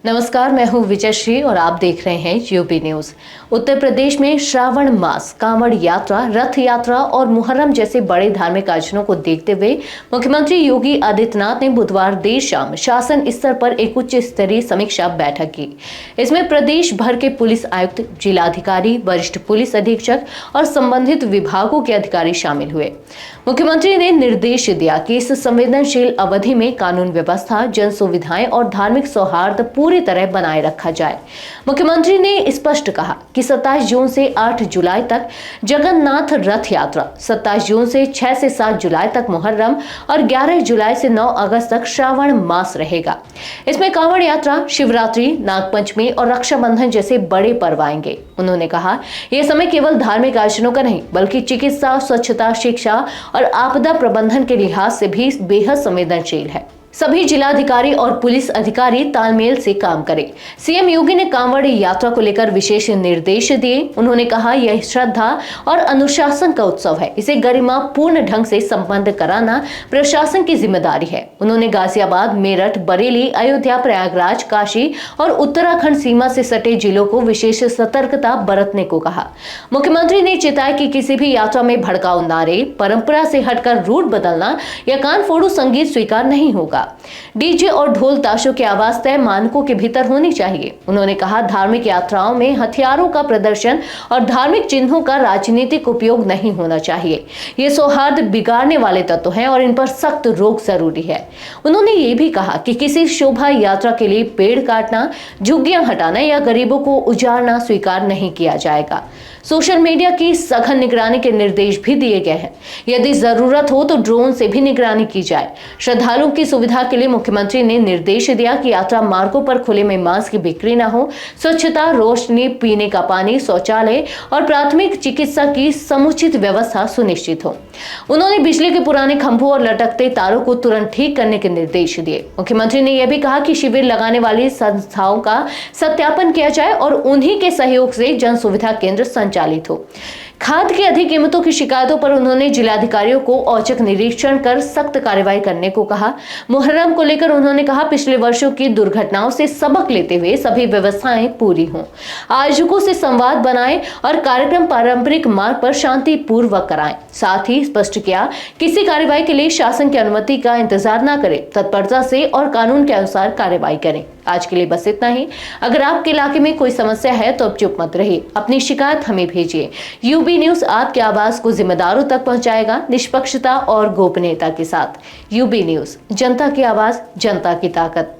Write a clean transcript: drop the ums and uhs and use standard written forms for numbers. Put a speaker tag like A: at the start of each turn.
A: नमस्कार, मैं हूं विजयश्री और आप देख रहे हैं यूपी न्यूज। उत्तर प्रदेश में श्रावण मास, कांवड़ यात्रा, रथ यात्रा और मुहर्रम जैसे बड़े धार्मिक आयोजनों को देखते हुए मुख्यमंत्री योगी आदित्यनाथ ने बुधवार देर शाम शासन स्तर पर एक उच्च स्तरीय समीक्षा बैठक की। इसमें प्रदेश भर के पुलिस आयुक्त, जिलाधिकारी, वरिष्ठ पुलिस अधीक्षक और संबंधित विभागों के अधिकारी शामिल हुए। मुख्यमंत्री ने निर्देश दिया कि इस संवेदनशील अवधि में कानून व्यवस्था, जन सुविधाएं और धार्मिक सौहार्द पूरी तरह बनाए रखा जाए। मुख्यमंत्री ने स्पष्ट कहा कि 27 जून से 8 जुलाई तक जगन्नाथ रथ यात्रा, 27 जून से 6 से 7 जुलाई तक मुहर्रम और 11 जुलाई से 9 अगस्त तक श्रावण मास रहेगा। इसमें कांवड़ यात्रा, शिवरात्रि, नागपंचमी और रक्षाबंधन जैसे बड़े पर्व आएंगे। उन्होंने कहा, यह समय केवल धार्मिक आयोजनों का नहीं बल्कि चिकित्सा, स्वच्छता, शिक्षा और आपदा प्रबंधन के लिहाज से भी बेहद संवेदनशील है। सभी जिलाधिकारी और पुलिस अधिकारी तालमेल से काम करें। सीएम योगी ने कांवड़ यात्रा को लेकर विशेष निर्देश दिए। उन्होंने कहा, यह श्रद्धा और अनुशासन का उत्सव है। इसे गरिमा पूर्ण ढंग से संपन्न कराना प्रशासन की जिम्मेदारी है। उन्होंने गाजियाबाद, मेरठ, बरेली, अयोध्या, प्रयागराज, काशी और उत्तराखंड सीमा से सटे जिलों को विशेष सतर्कता बरतने को कहा। मुख्यमंत्री ने चेताया कि किसी भी यात्रा में भड़काऊ नारे, परंपरा से हटकर रूट बदलना या कान फोड़ू संगीत स्वीकार नहीं होगा। डीजे और ढोल ताशों की आवाज तय मानकों के भीतर होनी चाहिए। उन्होंने कहा, धार्मिक यात्राओं में हथियारों का प्रदर्शन और धार्मिक चिन्हों का राजनीतिक उपयोग नहीं होना चाहिए। ये सौहार्द बिगाड़ने वाले तत्व हैं और इन पर सख्त रोक जरूरी है। उन्होंने ये भी कहा कि किसी शोभा यात्रा के लिए पेड़ काटना, झुग्गियां हटाना या गरीबों को उजाड़ना स्वीकार नहीं किया जाएगा। सोशल मीडिया की सघन निगरानी के निर्देश भी दिए गए हैं। यदि जरूरत हो तो ड्रोन से भी निगरानी की जाए। श्रद्धालुओं की सुविधा के लिए मुख्यमंत्री ने निर्देश दिया कि यात्रा मार्गों पर खुले में मांस की बिक्री न हो। स्वच्छता, रोशनी, पीने का पानी, शौचालय और प्राथमिक चिकित्सा की समुचित व्यवस्था सुनिश्चित हो। उन्होंने बिजली के पुराने खंभों और लटकते तारों को तुरंत ठीक करने के निर्देश दिए। मुख्यमंत्री ने यह भी कहा कि शिविर लगाने वाली संस्थाओं का सत्यापन किया जाए और उन्हीं के सहयोग से जन सुविधा केंद्र संचालित हो। खाद की अधिक कीमतों की शिकायतों पर उन्होंने जिलाधिकारियों को औचक निरीक्षण कर सख्त कार्रवाई करने को कहा। मुहर्रम को लेकर उन्होंने कहा, पिछले वर्षों की दुर्घटनाओं से सबक लेते हुए सभी व्यवस्थाएं पूरी हों। आयोजकों से संवाद बनाएं और कार्यक्रम पारंपरिक मार्ग पर शांतिपूर्वक कराएं। साथ ही स्पष्ट किया, किसी कार्रवाई के लिए शासन की अनुमति का इंतजार न करें, तत्परता से और कानून के अनुसार कार्रवाई करें। आज के लिए बस इतना ही। अगर आपके इलाके में कोई समस्या है तो अब चुप मत रहिए, अपनी शिकायत हमें भेजिए। यूबी न्यूज आपकी आवाज को जिम्मेदारों तक पहुंचाएगा, निष्पक्षता और गोपनीयता के साथ। यूबी न्यूज, जनता की आवाज, जनता की ताकत।